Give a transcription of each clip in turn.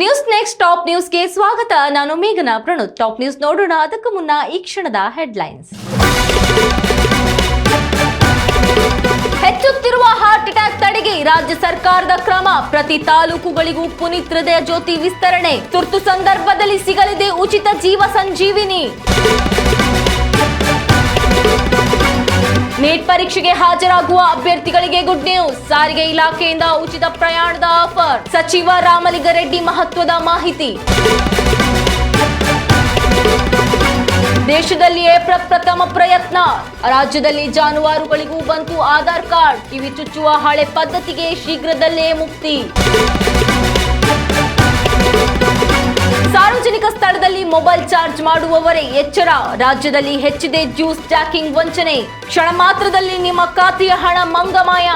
News next top ನ್ಯೂಸ್ಗೆ ಸ್ವಾಗತ. ನಾನು ಮೇಘನಾ ಪ್ರಣುತ್. ಟಾಪ್ ನ್ಯೂಸ್ ನೋಡೋಣ. ಅದಕ್ಕೂ ಮುನ್ನ ಈ ಕ್ಷಣದ ಹೆಡ್ಲೈನ್ಸ್. ಹೆಚ್ಚುತ್ತಿರುವ ಹಾರ್ಟ್ ಅಟ್ಯಾಕ್ ತಡೆಗೆ ರಾಜ್ಯ ಸರ್ಕಾರದ ಕ್ರಮ. ಪ್ರತಿ ತಾಲೂಕುಗಳಿಗೂ ಪುನೀತ್ ಹೃದಯ ಜ್ಯೋತಿ ವಿಸ್ತರಣೆ. ತುರ್ತು ಸಂದರ್ಭದಲ್ಲಿ ಸಿಗಲಿದೆ ಉಚಿತ ಜೀವ ಸಂಜೀವಿನಿ. ನೀಟ್ ಪರೀಕ್ಷೆಗೆ ಹಾಜರಾಗುವ ಅಭ್ಯರ್ಥಿಗಳಿಗೆ ಗುಡ್ ನ್ಯೂಸ್. ಸಾರಿಗೆ ಇಲಾಖೆಯಿಂದ ಉಚಿತ ಪ್ರಯಾಣದ ಆಫರ್. ಸಚಿವ ರಾಮಲಿಂಗಾರೆಡ್ಡಿ ಮಹತ್ವದ ಮಾಹಿತಿ. ದೇಶದಲ್ಲಿಯೇ ಪ್ರಪ್ರಥಮ ಪ್ರಯತ್ನ. ರಾಜ್ಯದಲ್ಲಿ ಜಾನುವಾರುಗಳಿಗೂ ಬಂತು ಆಧಾರ್ ಕಾರ್ಡ್. ಕಿವಿ ಚುಚ್ಚುವ ಹಳೆ ಪದ್ಧತಿಗೆ ಶೀಘ್ರದಲ್ಲೇ ಮುಕ್ತಿ. ಸಾರ್ವಜನಿಕ ಸ್ಥಳದಲ್ಲಿ ಮೊಬೈಲ್ ಚಾರ್ಜ್ ಮಾಡುವವರೇ ಎಚ್ಚರ. ರಾಜ್ಯದಲ್ಲಿ ಹೆಚ್ಚಿದೆ ಜ್ಯೂಸ್ ಟ್ಯಾಕಿಂಗ್ ವಂಚನೆ. ಕ್ಷಣ ಮಾತ್ರದಲ್ಲಿ ನಿಮ್ಮ ಖಾತೆಯ ಹಣ ಮಂಗಮಾಯ.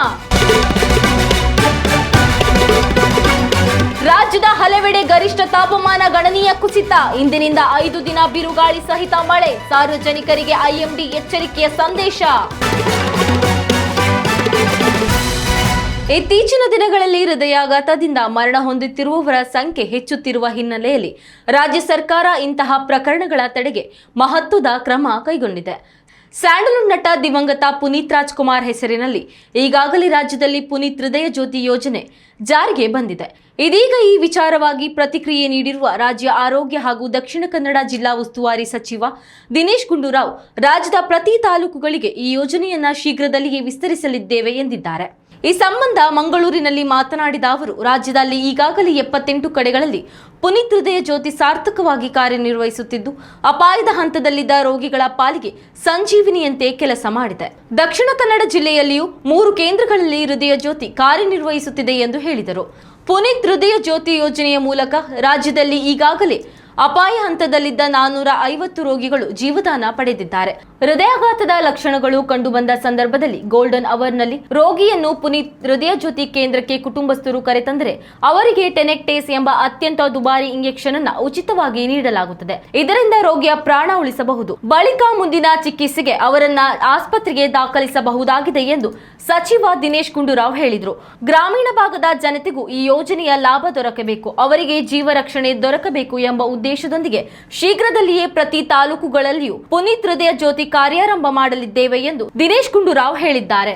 ರಾಜ್ಯದ ಹಲವೆಡೆ ಗರಿಷ್ಠ ತಾಪಮಾನ ಗಣನೀಯ ಕುಸಿತ. ಇಂದಿನಿಂದ 5 ದಿನ ಬಿರುಗಾಳಿ ಸಹಿತ ಮಳೆ. ಸಾರ್ವಜನಿಕರಿಗೆ ಐಎಂಡಿ ಎಚ್ಚರಿಕೆಯ ಸಂದೇಶ. ಇತ್ತೀಚಿನ ದಿನಗಳಲ್ಲಿ ಹೃದಯಾಘಾತದಿಂದ ಮರಣ ಹೊಂದುತ್ತಿರುವವರ ಸಂಖ್ಯೆ ಹೆಚ್ಚುತ್ತಿರುವ ಹಿನ್ನೆಲೆಯಲ್ಲಿ ರಾಜ್ಯ ಸರ್ಕಾರ ಇಂತಹ ಪ್ರಕರಣಗಳ ತಡೆಗೆ ಮಹತ್ವದ ಕ್ರಮ ಕೈಗೊಂಡಿದೆ. ಸ್ಯಾಂಡಲ್ವುಡ್ ನಟ ದಿವಂಗತ ಪುನೀತ್ ರಾಜ್ಕುಮಾರ್ ಹೆಸರಿನಲ್ಲಿ ಈಗಾಗಲೇ ರಾಜ್ಯದಲ್ಲಿ ಪುನೀತ್ ಹೃದಯ ಜ್ಯೋತಿ ಯೋಜನೆ ಜಾರಿಗೆ ಬಂದಿದೆ. ಇದೀಗ ಈ ವಿಚಾರವಾಗಿ ಪ್ರತಿಕ್ರಿಯೆ ನೀಡಿರುವ ರಾಜ್ಯ ಆರೋಗ್ಯ ಹಾಗೂ ದಕ್ಷಿಣ ಕನ್ನಡ ಜಿಲ್ಲಾ ಉಸ್ತುವಾರಿ ಸಚಿವ ದಿನೇಶ್ ಗುಂಡೂರಾವ್, ರಾಜ್ಯದ ಪ್ರತಿ ತಾಲೂಕುಗಳಿಗೆ ಈ ಯೋಜನೆಯನ್ನ ಶೀಘ್ರದಲ್ಲಿಯೇ ವಿಸ್ತರಿಸಲಿದ್ದೇವೆ ಎಂದಿದ್ದಾರೆ. ಈ ಸಂಬಂಧ ಮಂಗಳೂರಿನಲ್ಲಿ ಮಾತನಾಡಿದ ಅವರು, ರಾಜ್ಯದಲ್ಲಿ ಈಗಾಗಲೇ 78 ಕಡೆಗಳಲ್ಲಿ ಪುನೀತ್ ಹೃದಯ ಜ್ಯೋತಿ ಸಾರ್ಥಕವಾಗಿ ಕಾರ್ಯನಿರ್ವಹಿಸುತ್ತಿದ್ದು, ಅಪಾಯದ ಹಂತದಲ್ಲಿದ್ದ ರೋಗಿಗಳ ಪಾಲಿಗೆ ಸಂಜೀವಿನಿಯಂತೆ ಕೆಲಸ ಮಾಡಿದೆ. ದಕ್ಷಿಣ ಕನ್ನಡ ಜಿಲ್ಲೆಯಲ್ಲಿಯೂ 3 ಕೇಂದ್ರಗಳಲ್ಲಿ ಹೃದಯ ಜ್ಯೋತಿ ಕಾರ್ಯನಿರ್ವಹಿಸುತ್ತಿದೆ ಎಂದು ಹೇಳಿದರು. ಪುನೀತ್ ಹೃದಯ ಜ್ಯೋತಿ ಯೋಜನೆಯ ಮೂಲಕ ರಾಜ್ಯದಲ್ಲಿ ಈಗಾಗಲೇ ಅಪಾಯ ಹಂತದಲ್ಲಿದ್ದ 450 ರೋಗಿಗಳು ಜೀವದಾನ ಪಡೆದಿದ್ದಾರೆ. ಹೃದಯಾಘಾತದ ಲಕ್ಷಣಗಳು ಕಂಡುಬಂದ ಸಂದರ್ಭದಲ್ಲಿ ಗೋಲ್ಡನ್ ಅವರ್ನಲ್ಲಿ ರೋಗಿಯನ್ನು ಪುನೀತ್ ಹೃದಯ ಜ್ಯೋತಿ ಕೇಂದ್ರಕ್ಕೆ ಕುಟುಂಬಸ್ಥರು ಕರೆತಂದರೆ ಅವರಿಗೆ ಟೆನೆಕ್ಟೇಸ್ ಎಂಬ ಅತ್ಯಂತ ದುಬಾರಿ ಇಂಜೆಕ್ಷನ್ ಅನ್ನು ಉಚಿತವಾಗಿ ನೀಡಲಾಗುತ್ತದೆ. ಇದರಿಂದ ರೋಗಿಯ ಪ್ರಾಣ ಉಳಿಸಬಹುದು. ಬಳಿಕ ಮುಂದಿನ ಚಿಕಿತ್ಸೆಗೆ ಅವರನ್ನ ಆಸ್ಪತ್ರೆಗೆ ದಾಖಲಿಸಬಹುದಾಗಿದೆ ಎಂದು ಸಚಿವ ದಿನೇಶ್ ಗುಂಡೂರಾವ್ ಹೇಳಿದರು. ಗ್ರಾಮೀಣ ಭಾಗದ ಜನತೆಗೂ ಈ ಯೋಜನೆಯ ಲಾಭ ದೊರಕಬೇಕು, ಅವರಿಗೆ ಜೀವ ರಕ್ಷಣೆ ದೊರಕಬೇಕು ಎಂಬ ಉದ್ದೇಶದೊಂದಿಗೆ ಶೀಘ್ರದಲ್ಲಿಯೇ ಪ್ರತಿ ತಾಲೂಕುಗಳಲ್ಲಿಯೂ ಪುನೀತ್ ಹೃದಯ ಜ್ಯೋತಿ ಕಾರ್ಯಾರಂಭ ಮಾಡಲಿದ್ದೇವೆ ಎಂದು ದಿನೇಶ್ ಗುಂಡೂರಾವ್ ಹೇಳಿದ್ದಾರೆ.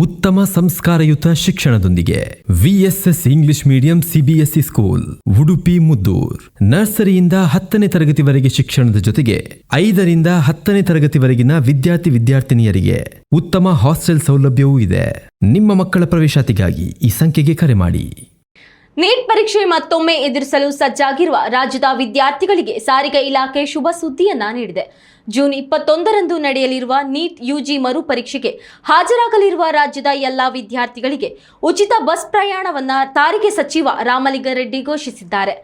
ಉತ್ತಮ ಸಂಸ್ಕಾರಯುತ ಶಿಕ್ಷಣದೊಂದಿಗೆ VSS English medium CBSE school Udupi Muddur. ನರ್ಸರಿಯಿಂದ 10ನೇ ತರಗತಿವರೆಗೆ ಶಿಕ್ಷಣದ ಜೊತೆಗೆ 5ರಿಂದ 10ನೇ ತರಗತಿವರೆಗಿನ ವಿದ್ಯಾರ್ಥಿನಿಯರಿಗೆ ಉತ್ತಮ ಹಾಸ್ಟೆಲ್ ಸೌಲಭ್ಯವೂ ಇದೆ. ನಿಮ್ಮ ಮಕ್ಕಳ ಪ್ರವೇಶಾತಿಗಾಗಿ ಈ ಸಂಖ್ಯೆಗೆ ಕರೆ ಮಾಡಿ. ನೀಟ್ ಪರೀಕ್ಷೆ ಮತ್ತೊಮ್ಮೆ ಎದುರಿಸಲು ಸಜ್ಜಾಗಿರುವ ರಾಜ್ಯದ ವಿದ್ಯಾರ್ಥಿಗಳಿಗೆ ಸಾರಿಗೆ ಇಲಾಖೆ ಶುಭ ಸುದ್ದಿಯನ್ನ ನೀಡಿದೆ. ಜೂನ್ 21ರಂದು ನಡೆಯಲಿರುವ ನೀಟ್ ಯುಜಿ ಮರು ಪರೀಕ್ಷೆಗೆ ಹಾಜರಾಗಲಿರುವ ರಾಜ್ಯದ ಎಲ್ಲಾ ವಿದ್ಯಾರ್ಥಿಗಳಿಗೆ ಉಚಿತ ಬಸ್ ಪ್ರಯಾಣವನ್ನ ಸಾರಿಗೆ ಸಚಿವ ರಾಮಲಿಂಗಾರೆಡ್ಡಿ ಘೋಷಿಸಿದ್ದಾರೆ.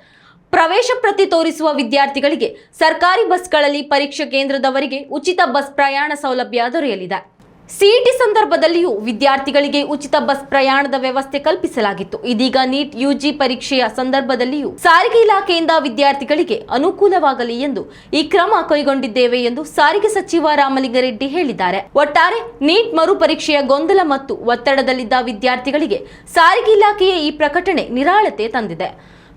ಪ್ರವೇಶ ಪ್ರತಿ ತೋರಿಸುವ ವಿದ್ಯಾರ್ಥಿಗಳಿಗೆ ಸರ್ಕಾರಿ ಬಸ್ಗಳಲ್ಲಿ ಪರೀಕ್ಷಾ ಕೇಂದ್ರದವರೆಗೆ ಉಚಿತ ಬಸ್ ಪ್ರಯಾಣ ಸೌಲಭ್ಯ ದೊರೆಯಲಿದೆ. ಸಿಇಟಿ ಸಂದರ್ಭದಲ್ಲಿಯೂ ವಿದ್ಯಾರ್ಥಿಗಳಿಗೆ ಉಚಿತ ಬಸ್ ಪ್ರಯಾಣದ ವ್ಯವಸ್ಥೆ ಕಲ್ಪಿಸಲಾಗಿತ್ತು. ಇದೀಗ ನೀಟ್ ಯುಜಿ ಪರೀಕ್ಷೆಯ ಸಂದರ್ಭದಲ್ಲಿಯೂ ಸಾರಿಗೆ ಇಲಾಖೆಯಿಂದ ವಿದ್ಯಾರ್ಥಿಗಳಿಗೆ ಅನುಕೂಲವಾಗಲಿ ಎಂದು ಈ ಕ್ರಮ ಕೈಗೊಂಡಿದ್ದೇವೆ ಎಂದು ಸಾರಿಗೆ ಸಚಿವ ರಾಮಲಿಂಗಾರೆಡ್ಡಿ ಹೇಳಿದ್ದಾರೆ. ಒಟ್ಟಾರೆ ನೀಟ್ ಮರು ಪರೀಕ್ಷೆಯ ಗೊಂದಲ ಮತ್ತು ಒತ್ತಡದಲ್ಲಿದ್ದ ವಿದ್ಯಾರ್ಥಿಗಳಿಗೆ ಸಾರಿಗೆ ಇಲಾಖೆಯ ಈ ಪ್ರಕಟಣೆ ನಿರಾಳತೆ ತಂದಿದೆ.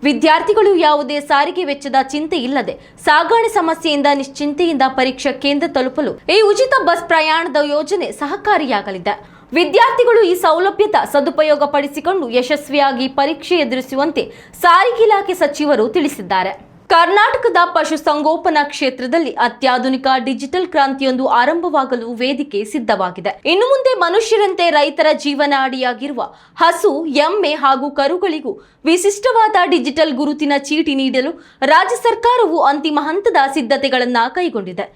ವಿದ್ಯಾರ್ಥಿಗಳು ಯಾವುದೇ ಸಾರಿಗೆ ವೆಚ್ಚದ ಚಿಂತೆ ಇಲ್ಲದೆ ಸಾಗಣೆ ಸಮಸ್ಯೆಯಿಂದ ನಿಶ್ಚಿಂತೆಯಿಂದ ಪರೀಕ್ಷಾ ಕೇಂದ್ರ ತಲುಪಲು ಈ ಉಚಿತ ಬಸ್ ಪ್ರಯಾಣದ ಯೋಜನೆ ಸಹಕಾರಿಯಾಗಲಿದೆ. ವಿದ್ಯಾರ್ಥಿಗಳು ಈ ಸೌಲಭ್ಯದ ಸದುಪಯೋಗ ಪಡಿಸಿಕೊಂಡು ಯಶಸ್ವಿಯಾಗಿ ಪರೀಕ್ಷೆ ಎದುರಿಸುವಂತೆ ಸಾರಿಗೆ ಇಲಾಖೆ ಸಚಿವರು ತಿಳಿಸಿದ್ದಾರೆ. ಕರ್ನಾಟಕದ ಪಶುಸಂಗೋಪನಾ ಕ್ಷೇತ್ರದಲ್ಲಿ ಅತ್ಯಾಧುನಿಕ ಡಿಜಿಟಲ್ ಕ್ರಾಂತಿಯೊಂದು ಆರಂಭವಾಗಲು ವೇದಿಕೆ ಸಿದ್ಧವಾಗಿದೆ. ಇನ್ನು ಮುಂದೆ ಮನುಷ್ಯರಂತೆ ರೈತರ ಜೀವನ ಅಡಿಯಾಗಿರುವ ಹಸು, ಎಮ್ಮೆ ಹಾಗೂ ಕರುಗಳಿಗೂ ವಿಶಿಷ್ಟವಾದ ಡಿಜಿಟಲ್ ಗುರುತಿನ ಚೀಟಿ ನೀಡಲು ರಾಜ್ಯ ಸರ್ಕಾರವು ಅಂತಿಮ ಹಂತದ ಸಿದ್ಧತೆಗಳನ್ನು ಕೈಗೊಂಡಿದೆ.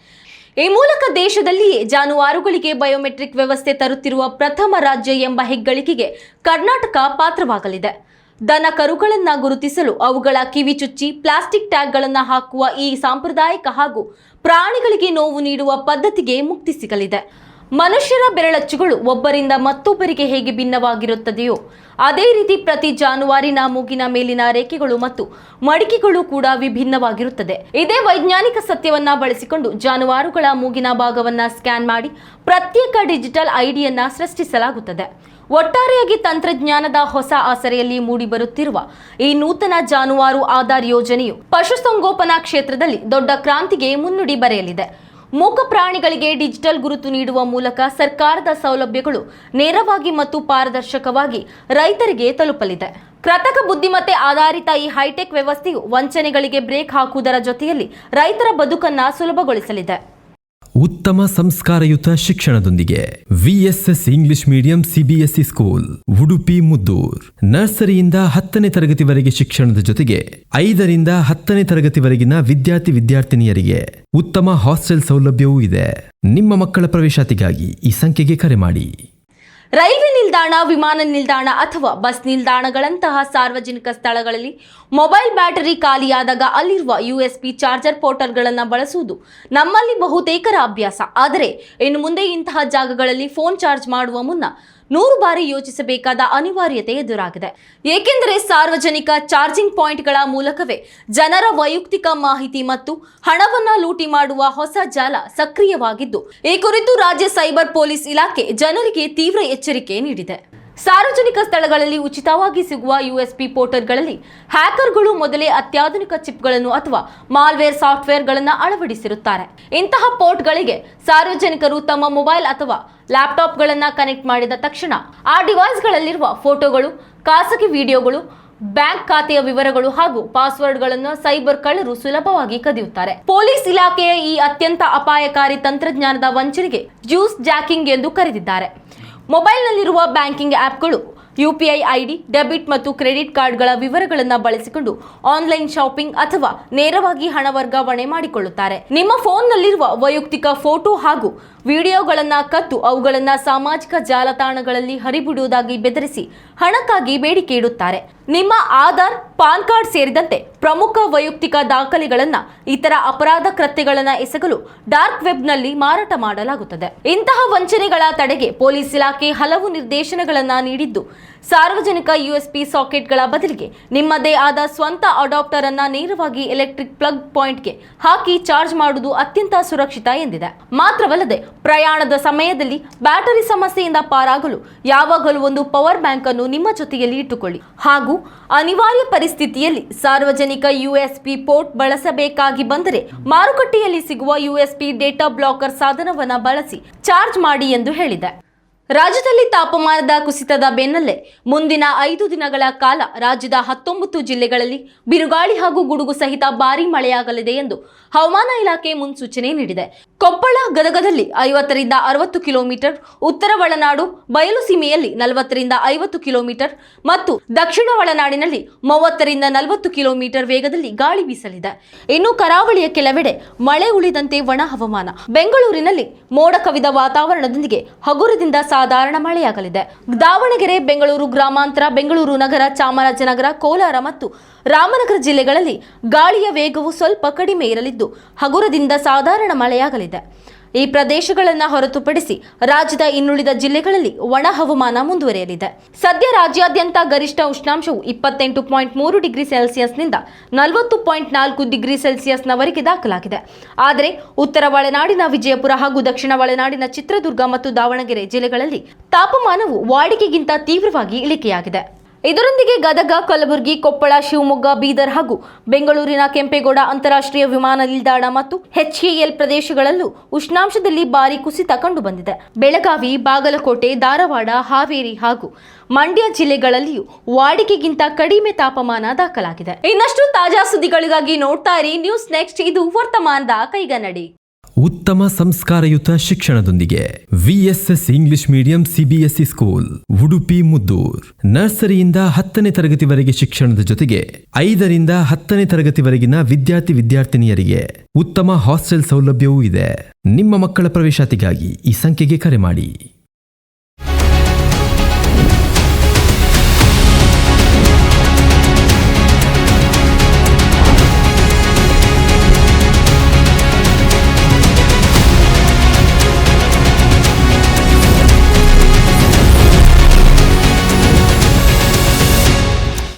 ಈ ಮೂಲಕ ದೇಶದಲ್ಲಿಯೇ ಜಾನುವಾರುಗಳಿಗೆ ಬಯೋಮೆಟ್ರಿಕ್ ವ್ಯವಸ್ಥೆ ತರುತ್ತಿರುವ ಪ್ರಥಮ ರಾಜ್ಯ ಎಂಬ ಹೆಗ್ಗಳಿಕೆಗೆ ಕರ್ನಾಟಕ ಪಾತ್ರವಾಗಲಿದೆ. ದನ ಕರುಗಳನ್ನು ಗುರುತಿಸಲು ಅವುಗಳ ಕಿವಿ ಚುಚ್ಚಿ ಪ್ಲಾಸ್ಟಿಕ್ ಟ್ಯಾಗ್ಗಳನ್ನು ಹಾಕುವ ಈ ಸಾಂಪ್ರದಾಯಿಕ ಹಾಗೂ ಪ್ರಾಣಿಗಳಿಗೆ ನೋವು ನೀಡುವ ಪದ್ಧತಿಗೆ ಮುಕ್ತಿ ಸಿಗಲಿದೆ. ಮನುಷ್ಯರ ಬೆರಳಚ್ಚುಗಳು ಒಬ್ಬರಿಂದ ಮತ್ತೊಬ್ಬರಿಗೆ ಹೇಗೆ ಭಿನ್ನವಾಗಿರುತ್ತದೆಯೋ ಅದೇ ರೀತಿ ಪ್ರತಿ ಜಾನುವಾರಿನ ಮೂಗಿನ ಮೇಲಿನ ರೇಖೆಗಳು ಮತ್ತು ಮಡಿಕೆಗಳು ಕೂಡ ವಿಭಿನ್ನವಾಗಿರುತ್ತದೆ. ಇದೇ ವೈಜ್ಞಾನಿಕ ಸತ್ಯವನ್ನ ಬಳಸಿಕೊಂಡು ಜಾನುವಾರುಗಳ ಮೂಗಿನ ಭಾಗವನ್ನ ಸ್ಕ್ಯಾನ್ ಮಾಡಿ ಪ್ರತ್ಯೇಕ ಡಿಜಿಟಲ್ ಐಡಿಯನ್ನ ಸೃಷ್ಟಿಸಲಾಗುತ್ತದೆ. ಒಟ್ಟಾರೆಯಾಗಿ ತಂತ್ರಜ್ಞಾನದ ಹೊಸ ಆಸರೆಯಲ್ಲಿ ಮೂಡಿಬರುತ್ತಿರುವ ಈ ನೂತನ ಜಾನುವಾರು ಆಧಾರ್ ಯೋಜನೆಯು ಪಶುಸಂಗೋಪನಾ ಕ್ಷೇತ್ರದಲ್ಲಿ ದೊಡ್ಡ ಕ್ರಾಂತಿಗೆ ಮುನ್ನುಡಿ ಬರೆಯಲಿದೆ. ಮೂಕ ಪ್ರಾಣಿಗಳಿಗೆ ಡಿಜಿಟಲ್ ಗುರುತು ನೀಡುವ ಮೂಲಕ ಸರ್ಕಾರದ ಸೌಲಭ್ಯಗಳು ನೇರವಾಗಿ ಮತ್ತು ಪಾರದರ್ಶಕವಾಗಿ ರೈತರಿಗೆ ತಲುಪಲಿದೆ. ಕೃತಕ ಬುದ್ಧಿಮತ್ತೆ ಆಧಾರಿತ ಈ ಹೈಟೆಕ್ ವ್ಯವಸ್ಥೆಯು ವಂಚನೆಗಳಿಗೆ ಬ್ರೇಕ್ ಹಾಕುವುದರ ಜೊತೆಯಲ್ಲಿ ರೈತರ ಬದುಕನ್ನು ಸುಲಭಗೊಳಿಸಲಿದೆ. ಉತ್ತಮ ಸಂಸ್ಕಾರಯುತ ಶಿಕ್ಷಣದೊಂದಿಗೆ VSS English medium CBSE school Udupi Muddur. ನರ್ಸರಿಯಿಂದ 10ನೇ ತರಗತಿವರೆಗೆ ಶಿಕ್ಷಣದ ಜೊತೆಗೆ 5ರಿಂದ 10ನೇ ತರಗತಿವರೆಗಿನ ವಿದ್ಯಾರ್ಥಿನಿಯರಿಗೆ ಉತ್ತಮ ಹಾಸ್ಟೆಲ್ ಸೌಲಭ್ಯವೂ ಇದೆ. ನಿಮ್ಮ ಮಕ್ಕಳ ಪ್ರವೇಶಾತಿಗಾಗಿ ಈ ಸಂಖ್ಯೆಗೆ ಕರೆ ಮಾಡಿ. ರೈಲ್ವೆ ನಿಲ್ದಾಣ, ವಿಮಾನ ನಿಲ್ದಾಣ ಅಥವಾ ಬಸ್ ನಿಲ್ದಾಣಗಳಂತಹ ಸಾರ್ವಜನಿಕ ಸ್ಥಳಗಳಲ್ಲಿ ಮೊಬೈಲ್ ಬ್ಯಾಟರಿ ಖಾಲಿಯಾದಾಗ ಅಲ್ಲಿರುವ USB ಚಾರ್ಜರ್ ಪೋರ್ಟಲ್ಗಳನ್ನು ಬಳಸುವುದು ನಮ್ಮಲ್ಲಿ ಬಹುತೇಕರ ಅಭ್ಯಾಸ. ಆದರೆ ಇನ್ನು ಮುಂದೆ ಇಂತಹ ಜಾಗಗಳಲ್ಲಿ ಫೋನ್ ಚಾರ್ಜ್ ಮಾಡುವ ಮುನ್ನ 100 ಬಾರಿ ಯೋಚಿಸಬೇಕಾದ ಅನಿವಾರ್ಯತೆ ಎದುರಾಗಿದೆ. ಏಕೆಂದರೆ ಸಾರ್ವಜನಿಕ ಚಾರ್ಜಿಂಗ್ ಪಾಯಿಂಟ್ಗಳ ಮೂಲಕವೇ ಜನರ ವೈಯಕ್ತಿಕ ಮಾಹಿತಿ ಮತ್ತು ಹಣವನ್ನ ಲೂಟಿ ಮಾಡುವ ಹೊಸ ಜಾಲ ಸಕ್ರಿಯವಾಗಿದ್ದು, ಈ ಕುರಿತು ರಾಜ್ಯ ಸೈಬರ್ ಪೊಲೀಸ್ ಇಲಾಖೆ ಜನರಿಗೆ ತೀವ್ರ ಎಚ್ಚರಿಕೆ ನೀಡಿದೆ. ಸಾರ್ವಜನಿಕ ಸ್ಥಳಗಳಲ್ಲಿ ಉಚಿತವಾಗಿ ಸಿಗುವ USB ಪೋರ್ಟಲ್ಗಳಲ್ಲಿ ಹ್ಯಾಕರ್ಗಳು ಮೊದಲೇ ಅತ್ಯಾಧುನಿಕ ಚಿಪ್ಗಳನ್ನು ಅಥವಾ ಮಾಲ್ವೇರ್ ಸಾಫ್ಟ್ವೇರ್ಗಳನ್ನು ಅಳವಡಿಸಿರುತ್ತಾರೆ. ಇಂತಹ ಪೋರ್ಟ್ಗಳಿಗೆ ಸಾರ್ವಜನಿಕರು ತಮ್ಮ ಮೊಬೈಲ್ ಅಥವಾ ಲ್ಯಾಪ್ಟಾಪ್ಗಳನ್ನು ಕನೆಕ್ಟ್ ಮಾಡಿದ ತಕ್ಷಣ ಆ ಡಿವೈಸ್ಗಳಲ್ಲಿರುವ ಫೋಟೋಗಳು, ಖಾಸಗಿ ವಿಡಿಯೋಗಳು, ಬ್ಯಾಂಕ್ ಖಾತೆಯ ವಿವರಗಳು ಹಾಗೂ ಪಾಸ್ವರ್ಡ್ಗಳನ್ನು ಸೈಬರ್ ಕಳ್ಳರು ಸುಲಭವಾಗಿ ಕದಿಯುತ್ತಾರೆ. ಪೊಲೀಸ್ ಇಲಾಖೆಯ ಈ ಅತ್ಯಂತ ಅಪಾಯಕಾರಿ ತಂತ್ರಜ್ಞಾನದ ವಂಚನೆಗೆ ಜ್ಯೂಸ್ ಜಾಕಿಂಗ್ ಎಂದು ಕರೆದಿದ್ದಾರೆ. ಮೊಬೈಲ್ನಲ್ಲಿರುವ ಬ್ಯಾಂಕಿಂಗ್ ಆ್ಯಪ್ಗಳು UPI ID, ಡೆಬಿಟ್ ಮತ್ತು ಕ್ರೆಡಿಟ್ ಕಾರ್ಡ್ಗಳ ವಿವರಗಳನ್ನು ಬಳಸಿಕೊಂಡು ಆನ್ಲೈನ್ ಶಾಪಿಂಗ್ ಅಥವಾ ನೇರವಾಗಿ ಹಣ ವರ್ಗಾವಣೆ ಮಾಡಿಕೊಳ್ಳುತ್ತಾರೆ. ನಿಮ್ಮ ಫೋನ್ನಲ್ಲಿರುವ ವೈಯಕ್ತಿಕ ಫೋಟೋ ಹಾಗೂ ವಿಡಿಯೋಗಳನ್ನು ಕದ್ದು ಅವುಗಳನ್ನು ಸಾಮಾಜಿಕ ಜಾಲತಾಣಗಳಲ್ಲಿ ಹರಿಬಿಡುವುದಾಗಿ ಬೆದರಿಸಿ ಹಣಕ್ಕಾಗಿ ಬೇಡಿಕೆ ಇಡುತ್ತಾರೆ. ನಿಮ್ಮ ಆಧಾರ್, ಪಾನ್ ಕಾರ್ಡ್ ಸೇರಿದಂತೆ ಪ್ರಮುಖ ವೈಯಕ್ತಿಕ ದಾಖಲೆಗಳನ್ನು ಇತರ ಅಪರಾಧ ಕೃತ್ಯಗಳನ್ನು ಎಸಗಲು ಡಾರ್ಕ್ ವೆಬ್ನಲ್ಲಿ ಮಾರಾಟ ಮಾಡಲಾಗುತ್ತದೆ. ಇಂತಹ ವಂಚನೆಗಳ ತಡೆಗೆ ಪೊಲೀಸ್ ಇಲಾಖೆ ಹಲವು ನಿರ್ದೇಶನಗಳನ್ನು ನೀಡಿದ್ದು, ಸಾರ್ವಜನಿಕ USB ಸಾಕೆಟ್ಗಳ ಬದಲಿಗೆ ನಿಮ್ಮದೇ ಆದ ಸ್ವಂತ ಅಡಾಪ್ಟರ್ ಅನ್ನು ನೇರವಾಗಿ ಎಲೆಕ್ಟ್ರಿಕ್ ಪ್ಲಗ್ ಪಾಯಿಂಟ್ಗೆ ಹಾಕಿ ಚಾರ್ಜ್ ಮಾಡುವುದು ಅತ್ಯಂತ ಸುರಕ್ಷಿತ ಎಂದಿದೆ. ಮಾತ್ರವಲ್ಲದೆ ಪ್ರಯಾಣದ ಸಮಯದಲ್ಲಿ ಬ್ಯಾಟರಿ ಸಮಸ್ಯೆಯಿಂದ ಪಾರಾಗಲು ಯಾವಾಗಲೂ ಒಂದು ಪವರ್ ಬ್ಯಾಂಕ್ ಅನ್ನು ನಿಮ್ಮ ಜೊತೆಯಲ್ಲಿ ಇಟ್ಟುಕೊಳ್ಳಿ ಹಾಗೂ ಅನಿವಾರ್ಯ ಪರಿಸ್ಥಿತಿಯಲ್ಲಿ ಸಾರ್ವಜನಿಕ USB ಪೋರ್ಟ್ ಬಳಸಬೇಕಾಗಿ ಬಂದರೆ ಮಾರುಕಟ್ಟೆಯಲ್ಲಿ ಸಿಗುವ USB ಡೇಟಾ ಬ್ಲಾಕರ್ ಸಾಧನವನ್ನು ಬಳಸಿ ಚಾರ್ಜ್ ಮಾಡಿ ಎಂದು ಹೇಳಿದೆ. ರಾಜ್ಯದಲ್ಲಿ ತಾಪಮಾನದ ಕುಸಿತದ ಬೆನ್ನಲ್ಲೇ ಮುಂದಿನ 5 ದಿನಗಳ ಕಾಲ ರಾಜ್ಯದ 19 ಜಿಲ್ಲೆಗಳಲ್ಲಿ ಬಿರುಗಾಳಿ ಹಾಗೂ ಗುಡುಗು ಸಹಿತ ಭಾರೀ ಮಳೆಯಾಗಲಿದೆ ಎಂದು ಹವಾಮಾನ ಇಲಾಖೆ ಮುನ್ಸೂಚನೆ ನೀಡಿದೆ. ಕೊಪ್ಪಳ, ಗದಗದಲ್ಲಿ 50ರಿಂದ 60 ಕಿಲೋಮೀಟರ್, ಉತ್ತರ ಒಳನಾಡು, ಬಯಲು ಸೀಮೆಯಲ್ಲಿ 40ರಿಂದ 50 ಕಿಲೋಮೀಟರ್ ಮತ್ತು ದಕ್ಷಿಣ ಒಳನಾಡಿನಲ್ಲಿ 30ರಿಂದ 40 ಕಿಲೋಮೀಟರ್ ವೇಗದಲ್ಲಿ ಗಾಳಿ ಬೀಸಲಿದೆ. ಇನ್ನು ಕರಾವಳಿಯ ಕೆಲವೆಡೆ ಮಳೆ ಉಳಿದಂತೆ ಒಣ ಹವಾಮಾನ. ಬೆಂಗಳೂರಿನಲ್ಲಿ ಮೋಡ ಕವಿದ ವಾತಾವರಣದೊಂದಿಗೆ ಹಗುರದಿಂದ ಸಾಧಾರಣ ಮಳೆಯಾಗಲಿದೆ. ದಾವಣಗೆರೆ, ಬೆಂಗಳೂರು ಗ್ರಾಮಾಂತರ, ಬೆಂಗಳೂರು ನಗರ, ಚಾಮರಾಜನಗರ, ಕೋಲಾರ ಮತ್ತು ರಾಮನಗರ ಜಿಲ್ಲೆಗಳಲ್ಲಿ ಗಾಳಿಯ ವೇಗವು ಸ್ವಲ್ಪ ಕಡಿಮೆ ಇರಲಿದ್ದು ಹಗುರದಿಂದ ಸಾಧಾರಣ ಮಳೆಯಾಗಲಿದೆ. ಈ ಪ್ರದೇಶಗಳನ್ನು ಹೊರತುಪಡಿಸಿ ರಾಜ್ಯದ ಇನ್ನುಳಿದ ಜಿಲ್ಲೆಗಳಲ್ಲಿ ಒಣ ಹವಾಮಾನ ಮುಂದುವರಿಯಲಿದೆ. ಸದ್ಯ ರಾಜ್ಯಾದ್ಯಂತ ಗರಿಷ್ಠ ಉಷ್ಣಾಂಶವು 28.3 ಡಿಗ್ರಿ ಸೆಲ್ಸಿಯಸ್ನಿಂದ 40.4 ಡಿಗ್ರಿ ಸೆಲ್ಸಿಯಸ್ನವರೆಗೆ ದಾಖಲಾಗಿದೆ. ಆದರೆ ಉತ್ತರ ಒಳನಾಡಿನ ವಿಜಯಪುರ ಹಾಗೂ ದಕ್ಷಿಣ ಒಳನಾಡಿನ ಚಿತ್ರದುರ್ಗ ಮತ್ತು ದಾವಣಗೆರೆ ಜಿಲ್ಲೆಗಳಲ್ಲಿ ತಾಪಮಾನವು ವಾಡಿಕೆಗಿಂತ ತೀವ್ರವಾಗಿ ಇಳಿಕೆಯಾಗಿದೆ. ಇದರೊಂದಿಗೆ ಗದಗ, ಕಲಬುರಗಿ, ಕೊಪ್ಪಳ, ಶಿವಮೊಗ್ಗ, ಬೀದರ್ ಹಾಗೂ ಬೆಂಗಳೂರಿನ ಕೆಂಪೇಗೌಡ ಅಂತಾರಾಷ್ಟ್ರೀಯ ವಿಮಾನ ನಿಲ್ದಾಣ ಮತ್ತು HAL ಪ್ರದೇಶಗಳಲ್ಲೂ ಉಷ್ಣಾಂಶದಲ್ಲಿ ಭಾರಿ ಕುಸಿತ ಕಂಡುಬಂದಿದೆ. ಬೆಳಗಾವಿ, ಬಾಗಲಕೋಟೆ, ಧಾರವಾಡ, ಹಾವೇರಿ ಹಾಗೂ ಮಂಡ್ಯ ಜಿಲ್ಲೆಗಳಲ್ಲಿಯೂ ವಾಡಿಕೆಗಿಂತ ಕಡಿಮೆ ತಾಪಮಾನ ದಾಖಲಾಗಿದೆ. ಇನ್ನಷ್ಟು ತಾಜಾ ಸುದ್ದಿಗಳಿಗಾಗಿ ನೋಡ್ತಾ ಇರಿ ನ್ಯೂಸ್ ನೆಕ್ಸ್ಟ್. ಇದು ವರ್ತಮಾನದ ಕೈಗನ್ನಡಿ. ಉತ್ತಮ ಸಂಸ್ಕಾರಯುತ ಶಿಕ್ಷಣದೊಂದಿಗೆ VSS English medium CBSE school Udupi Muddur. ನರ್ಸರಿಯಿಂದ 10ನೇ ತರಗತಿವರೆಗೆ ಶಿಕ್ಷಣದ ಜೊತೆಗೆ 5ರಿಂದ 10ನೇ ತರಗತಿವರೆಗಿನ ವಿದ್ಯಾರ್ಥಿನಿಯರಿಗೆ ಉತ್ತಮ ಹಾಸ್ಟೆಲ್ ಸೌಲಭ್ಯವೂ ಇದೆ. ನಿಮ್ಮ ಮಕ್ಕಳ ಪ್ರವೇಶಾತಿಗಾಗಿ ಈ ಸಂಖ್ಯೆಗೆ ಕರೆ ಮಾಡಿ.